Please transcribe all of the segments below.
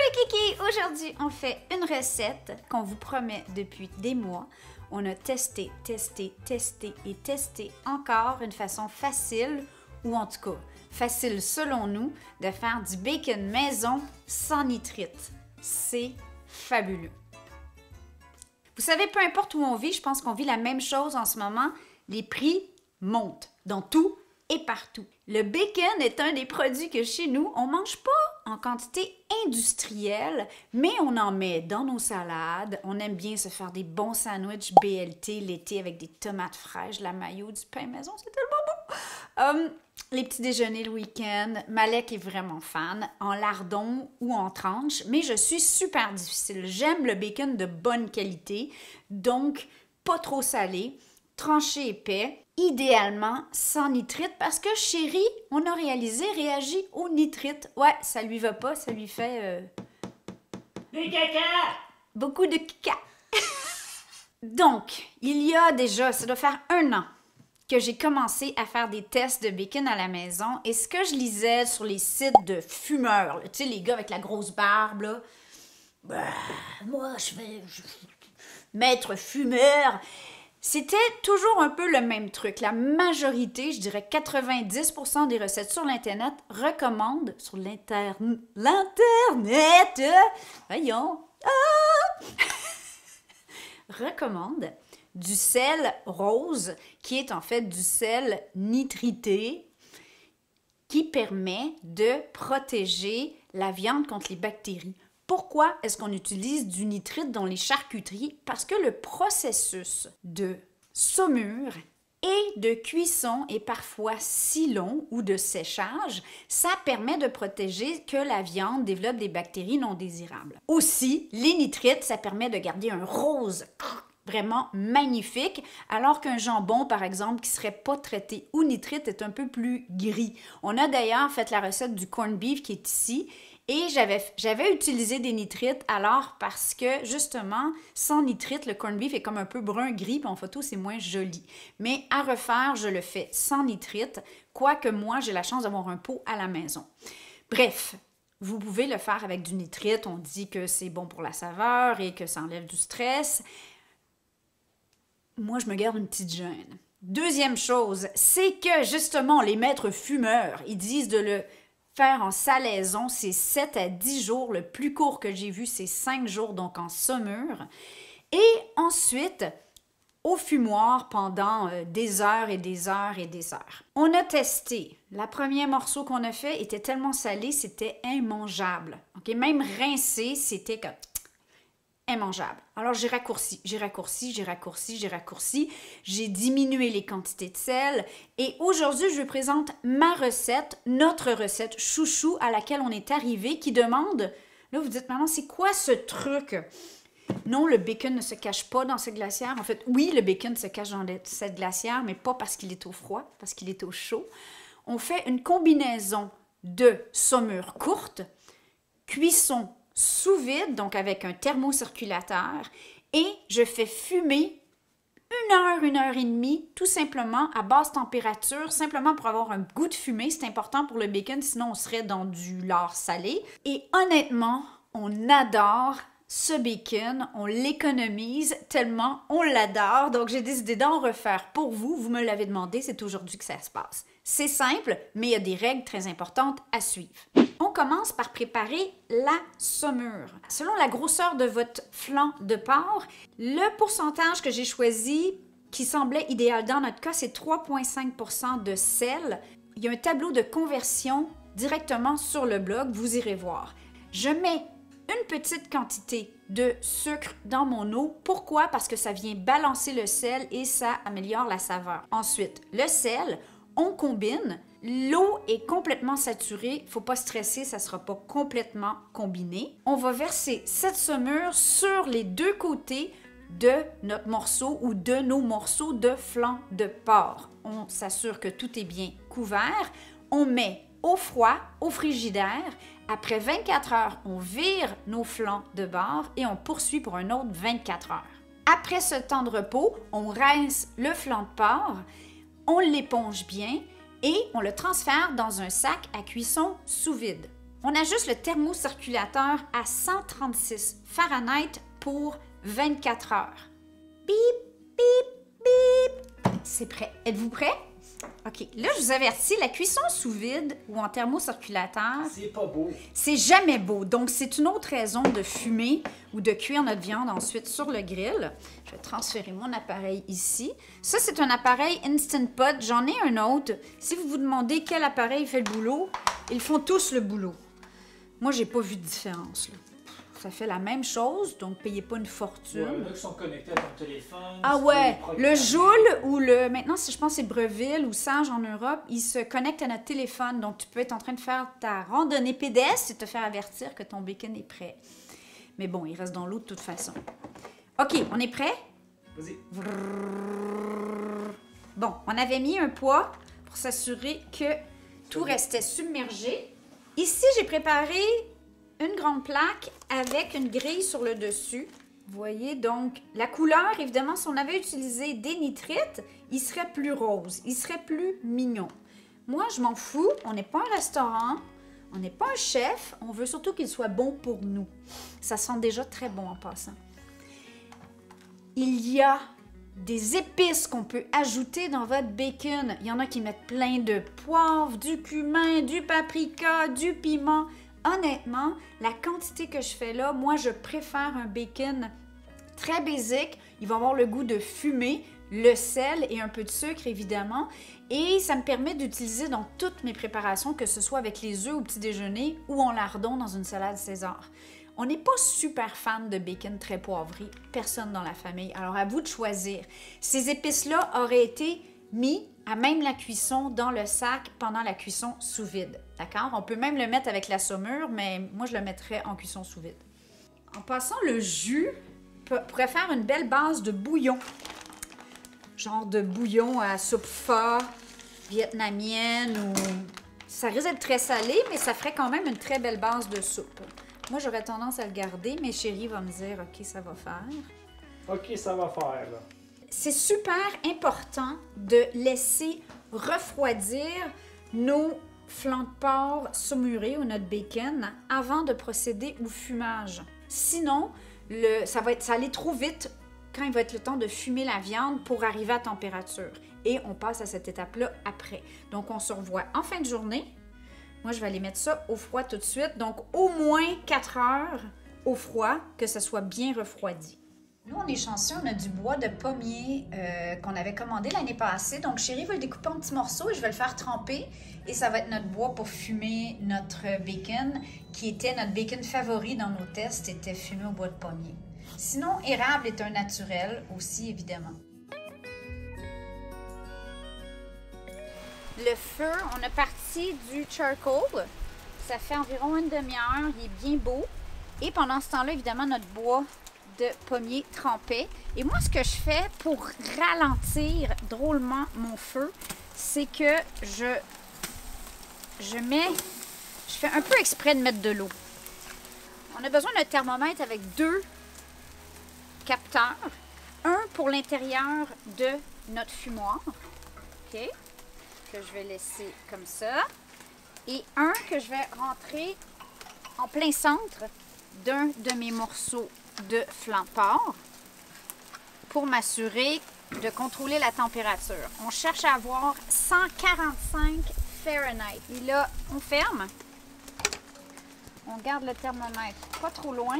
Kiki! Aujourd'hui, on fait une recette qu'on vous promet depuis des mois. On a testé et testé encore une façon facile, ou en tout cas facile selon nous, de faire du bacon maison sans nitrite. C'est fabuleux. Vous savez, peu importe où on vit, je pense qu'on vit la même chose en ce moment. Les prix montent dans tout et partout. Le bacon est un des produits que chez nous, on ne mange pas en quantité industrielle, mais on en met dans nos salades. On aime bien se faire des bons sandwichs BLT l'été avec des tomates fraîches, de la mayo, du pain maison, c'est tellement bon! Les petits déjeuners le week-end, Malek est vraiment fan, en lardon ou en tranche, mais je suis super difficile. J'aime le bacon de bonne qualité, donc pas trop salé, tranché épais, idéalement sans nitrite, parce que chérie, on a réagit au nitrite. Ouais, ça lui va pas, ça lui fait... Des caca! Beaucoup de caca. Donc, il y a déjà, ça doit faire 1 an, que j'ai commencé à faire des tests de bacon à la maison. Et ce que je lisais sur les sites de fumeurs, là, tu sais, les gars avec la grosse barbe, là, moi, je vais maître fumeur. C'était toujours un peu le même truc. La majorité, je dirais 90% des recettes sur l'Internet recommandent, sur l'Internet, voyons, recommandent du sel rose, qui est en fait du sel nitrité, qui permet de protéger la viande contre les bactéries. Pourquoi est-ce qu'on utilise du nitrite dans les charcuteries? Parce que le processus de saumure et de cuisson est parfois si long ou de séchage, ça permet de protéger que la viande développe des bactéries non désirables. Aussi, les nitrites, ça permet de garder un rose vraiment magnifique, alors qu'un jambon, par exemple, qui ne serait pas traité au nitrite est un peu plus gris. On a d'ailleurs fait la recette du corned beef qui est ici, et j'avais utilisé des nitrites alors parce que, justement, sans nitrite, le corned beef est comme un peu brun-gris, puis en photo, c'est moins joli. Mais à refaire, je le fais sans nitrite, quoique moi, j'ai la chance d'avoir un pot à la maison. Bref, vous pouvez le faire avec du nitrite. On dit que c'est bon pour la saveur et que ça enlève du stress. Moi, je me garde une petite gêne. Deuxième chose, c'est que, justement, les maîtres fumeurs, ils disent de le faire en salaison, c'est 7 à 10 jours. Le plus court que j'ai vu, c'est 5 jours, donc en saumure. Et ensuite, au fumoir pendant des heures et des heures et des heures. On a testé. Le premier morceau qu'on a fait était tellement salé, c'était immangeable. Okay? Même rincé, c'était comme immangeable. Alors, j'ai raccourci, j'ai diminué les quantités de sel et aujourd'hui, je vous présente ma recette, notre recette chouchou à laquelle on est arrivé qui demande, là, vous dites, maman, c'est quoi ce truc? Non, le bacon ne se cache pas dans cette glacière. En fait, oui, le bacon se cache dans cette glacière, mais pas parce qu'il est au froid, parce qu'il est au chaud. On fait une combinaison de saumure courte, cuisson sous vide, donc avec un thermocirculateur, et je fais fumer 1 heure et demie, tout simplement à basse température, simplement pour avoir un goût de fumée. C'est important pour le bacon, sinon on serait dans du lard salé. Et honnêtement, on adore ce bacon, on l'économise tellement on l'adore. Donc j'ai décidé d'en refaire pour vous. Vous me l'avez demandé, c'est aujourd'hui que ça se passe. C'est simple, mais il y a des règles très importantes à suivre. On commence par préparer la saumure. Selon la grosseur de votre flanc de porc, le pourcentage que j'ai choisi, qui semblait idéal dans notre cas, c'est 3,5% de sel. Il y a un tableau de conversion directement sur le blog, vous irez voir. Je mets une petite quantité de sucre dans mon eau. Pourquoi? Parce que ça vient balancer le sel et ça améliore la saveur. Ensuite, le sel, on combine. L'eau est complètement saturée, il ne faut pas stresser, ça ne sera pas complètement combiné. On va verser cette saumure sur les 2 côtés de notre morceau ou de nos morceaux de flanc de porc. On s'assure que tout est bien couvert. On met au froid, au frigidaire. Après 24 heures, on vire nos flancs de bord et on poursuit pour un autre 24 heures. Après ce temps de repos, on rince le flanc de porc, on l'éponge bien et on le transfère dans un sac à cuisson sous vide. On ajuste le thermocirculateur à 136 Fahrenheit pour 24 heures. Bip, bip, bip. C'est prêt. Êtes-vous prêts? OK. Là, je vous avertis, la cuisson sous vide ou en thermocirculateur, C'est pas beau. c'est jamais beau. Donc, c'est une autre raison de fumer ou de cuire notre viande ensuite sur le grill. Je vais transférer mon appareil ici. Ça, c'est un appareil Instant Pot. J'en ai un autre. Si vous vous demandez quel appareil fait le boulot, ils font tous le boulot. Moi, j'ai pas vu de différence, là. Ça fait la même chose, donc payez pas une fortune. Ouais, là, qui sont connectés à ton téléphone. Ah tu peux ouais, les programmer. le Joule ou le... Maintenant, je pense que c'est Breville ou Sage en Europe, ils se connectent à notre téléphone. Donc, tu peux être en train de faire ta randonnée pédestre et te faire avertir que ton bacon est prêt. Mais bon, il reste dans l'eau de toute façon. OK, on est prêt? Vas-y. Bon, on avait mis un poids pour s'assurer que tout restait submergé. Ici, j'ai préparé une grande plaque avec une grille sur le dessus. Vous voyez, donc, la couleur, évidemment, si on avait utilisé des nitrites, il serait plus rose, il serait plus mignon. Moi, je m'en fous, on n'est pas un restaurant, on n'est pas un chef, on veut surtout qu'il soit bon pour nous. Ça sent déjà très bon en passant. Il y a des épices qu'on peut ajouter dans votre bacon. Il y en a qui mettent plein de poivre, du cumin, du paprika, du piment. Honnêtement, la quantité que je fais là, moi, je préfère un bacon très basique. Il va avoir le goût de fumée, le sel et un peu de sucre, évidemment. Et ça me permet d'utiliser dans toutes mes préparations, que ce soit avec les œufs au petit déjeuner ou en lardon dans une salade César. On n'est pas super fan de bacon très poivré, personne dans la famille. Alors, à vous de choisir. Ces épices-là auraient été mis à même la cuisson dans le sac pendant la cuisson sous vide. D'accord? On peut même le mettre avec la saumure, mais moi, je le mettrais en cuisson sous vide. En passant, le jus pourrait faire une belle base de bouillon. Genre de bouillon à soupe pho vietnamienne ou... Ça risque d'être très salé, mais ça ferait quand même une très belle base de soupe. Moi, j'aurais tendance à le garder, mais chérie va me dire, OK, ça va faire. OK, ça va faire, là. C'est super important de laisser refroidir nos flancs de porc saumurés ou notre bacon avant de procéder au fumage. Sinon, ça va aller trop vite quand il va être le temps de fumer la viande pour arriver à température. Et on passe à cette étape-là après. Donc, on se revoit en fin de journée. Moi, je vais aller mettre ça au froid tout de suite. Donc, au moins 4 heures au froid, que ça soit bien refroidi. Nous, on est chanceux, on a du bois de pommier qu'on avait commandé l'année passée. Donc, chérie va le découper en petits morceaux et je vais le faire tremper. Et ça va être notre bois pour fumer notre bacon, qui était notre bacon favori dans nos tests, était fumé au bois de pommier. Sinon, érable est un naturel aussi, évidemment. Le feu, on a parti du charcoal. Ça fait environ une demi-heure, il est bien beau. Et pendant ce temps-là, évidemment, notre bois de pommier trempé. Et moi, ce que je fais pour ralentir drôlement mon feu, c'est que je fais un peu exprès de mettre de l'eau. On a besoin d'un thermomètre avec 2 capteurs. Un pour l'intérieur de notre fumoir, OK, que je vais laisser comme ça. Et un que je vais rentrer en plein centre d'un de mes morceaux de flanc de porc pour m'assurer de contrôler la température. On cherche à avoir 145 Fahrenheit. Et là, on ferme. On garde le thermomètre pas trop loin.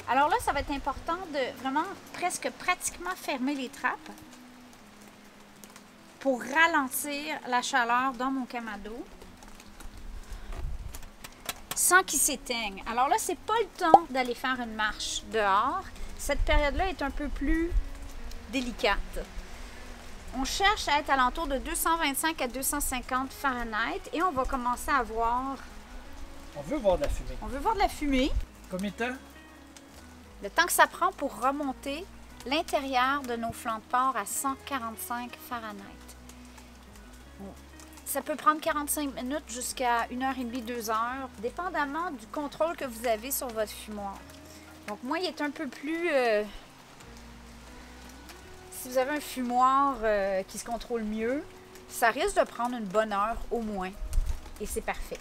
Alors là, ça va être important de vraiment presque pratiquement fermer les trappes pour ralentir la chaleur dans mon kamado sans qu'il s'éteigne. Alors là, c'est pas le temps d'aller faire une marche dehors. Cette période-là est un peu plus délicate. On cherche à être alentour de 225 à 250 Fahrenheit et on va commencer à voir... On veut voir de la fumée. On veut voir de la fumée. Combien de temps? Le temps que ça prend pour remonter l'intérieur de nos flancs de porc à 145 Fahrenheit. Ça peut prendre 45 minutes jusqu'à 1h30, 2 heures, dépendamment du contrôle que vous avez sur votre fumoir. Donc moi, il est un peu plus... Si vous avez un fumoir qui se contrôle mieux, ça risque de prendre une bonne heure au moins. Et c'est parfait.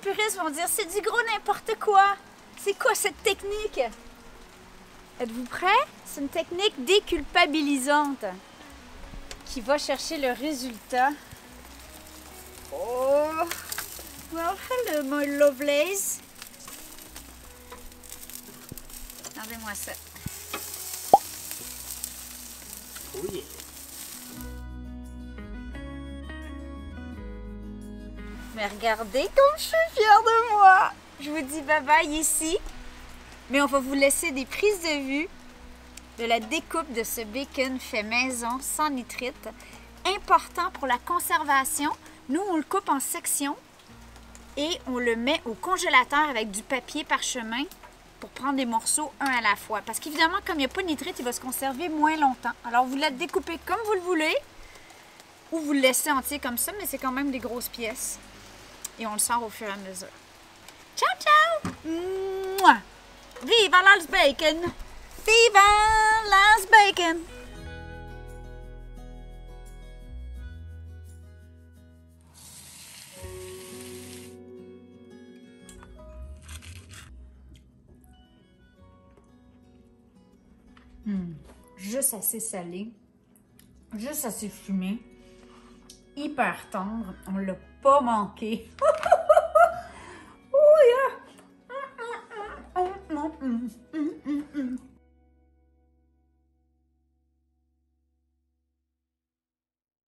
puristes vont dire c'est du gros n'importe quoi. C'est quoi cette technique? Êtes-vous prêts? C'est une technique déculpabilisante qui va chercher le résultat. Oh! Well, hello, my lovelies. Regardez-moi ça. Oh yeah. Mais regardez comme je suis fière de moi! Je vous dis bye-bye ici. Mais on va vous laisser des prises de vue de la découpe de ce bacon fait maison, sans nitrite. Important pour la conservation. Nous, on le coupe en sections et on le met au congélateur avec du papier parchemin pour prendre des morceaux un à la fois. Parce qu'évidemment, comme il n'y a pas de nitrite, il va se conserver moins longtemps. Alors, vous la découpez comme vous le voulez ou vous le laissez entier comme ça, mais c'est quand même des grosses pièces. Et on le sort au fur et à mesure. Ciao, ciao! Mouah! Viva Las Bacon! Viva Las Bacon! Juste assez salé, juste assez fumé, hyper tendre, on l'a pas manqué.